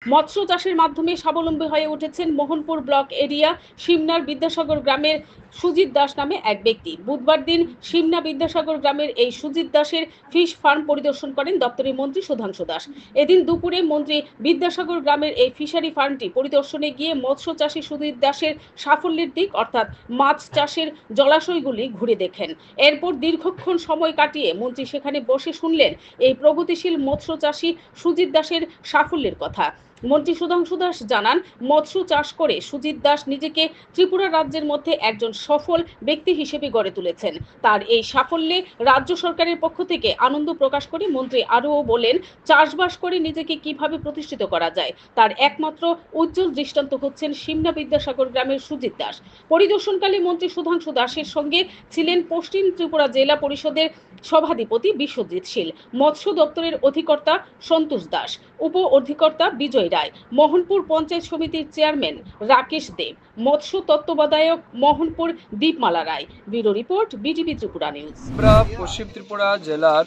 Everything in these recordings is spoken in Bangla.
মৎস্য চাষের মাধ্যমে স্বাবলম্বী হয়ে উঠেছেন মোহনপুর ব্লক এরিয়া শিমনার বিদ্যাসাগর গ্রামের সুজিত দাস নামে এক ব্যক্তি। বুধবার দিন শিমনা বিদ্যাসাগর গ্রামের এই সুজিত দাসের ফিশ ফার্ম পরিদর্শন করেন দপ্তরের মন্ত্রী সুধাংশু দাস। এদিন দুপুরে মন্ত্রী বিদ্যাসাগর গ্রামের এই ফিশারি ফার্মটি পরিদর্শনে গিয়ে মৎস্য চাষী সুজিত দাসের সাফল্যের দিক অর্থাৎ মাছ চাষের জলাশয়গুলি ঘুরে দেখেন। এরপর দীর্ঘক্ষণ সময় কাটিয়ে মন্ত্রী সেখানে বসে শুনলেন এই প্রগতিশীল মৎস্য চাষী সুজিত দাসের সাফল্যের কথা। মন্ত্রী সুধাংশু দাস জানান, মৎস্য চাষ করে সুজিত দাস নিজেকে ত্রিপুরা রাজ্যের মধ্যে একজন সফল ব্যক্তি হিসেবে গড়ে তুলেছেন। তার এই সাফল্যে রাজ্য সরকারের পক্ষ থেকে আনন্দ প্রকাশ করে মন্ত্রী আরও বলেন, চাষবাস করে নিজেকে কিভাবে প্রতিষ্ঠিত করা যায় তার একমাত্র উজ্জ্বল দৃষ্টান্ত হচ্ছেন শিমনা বিদ্যাসাগর গ্রামের সুজিত দাস। পরিদর্শনকালে মন্ত্রী সুধাংশু দাসের সঙ্গে ছিলেন পশ্চিম ত্রিপুরা জেলা পরিষদের সভাধিপতি বিশ্বজিৎ শীল, মৎস্য দপ্তরের অধিকর্তা সন্তোষ দাস, উপ অধিকর্তা বিজয় রায়, মোহনপুর পঞ্চায়েত সমিতির চেয়ারম্যান রাকেশ দেব, মৎস্য তত্ত্বাবধায়ক Mohanpur Dipmala Roy. Bureau report, BTV Tripura news. আমরা পশ্চিম ত্রিপুরা জেলার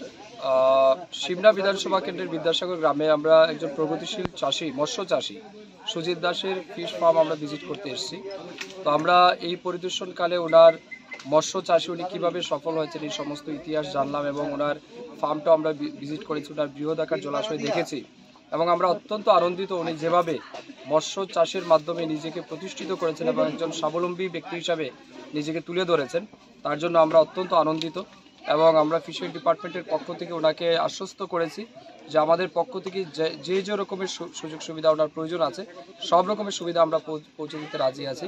শিমনা বিধানসভা কেন্দ্রের বিদ্যাসাগর গ্রামে আমরা একজন প্রগতিশীল চাষী মৎস্য চাষী সুজিত দাসের ফিশ ফার্ম আমরা ভিজিট করতে এসেছি। তো আমরা এই পরিদর্শনকালে ওনার মৎস্য চাষী উনি কীভাবে সফল হয়েছেন এই সমস্ত ইতিহাস জানলাম এবং ওনার ফার্মটা আমরা ভিজিট করেছি, ওনার বৃহদাকার জলাশয় দেখেছি এবং আমরা অত্যন্ত আনন্দিত উনি যেভাবে মৎস্য চাষের মাধ্যমে নিজেকে প্রতিষ্ঠিত করেছেন এবং একজন স্বাবলম্বী ব্যক্তি হিসাবে নিজেকে তুলে ধরেছেন, তার জন্য আমরা অত্যন্ত আনন্দিত। এবং আমরা ফিশারি ডিপার্টমেন্টের পক্ষ থেকে ওনাকে আশ্বস্ত করেছি যে আমাদের পক্ষ থেকে যে রকমের সুযোগ সুবিধা ওনার প্রয়োজন আছে সব রকমের সুবিধা আমরা পৌঁছে দিতে রাজি আছি।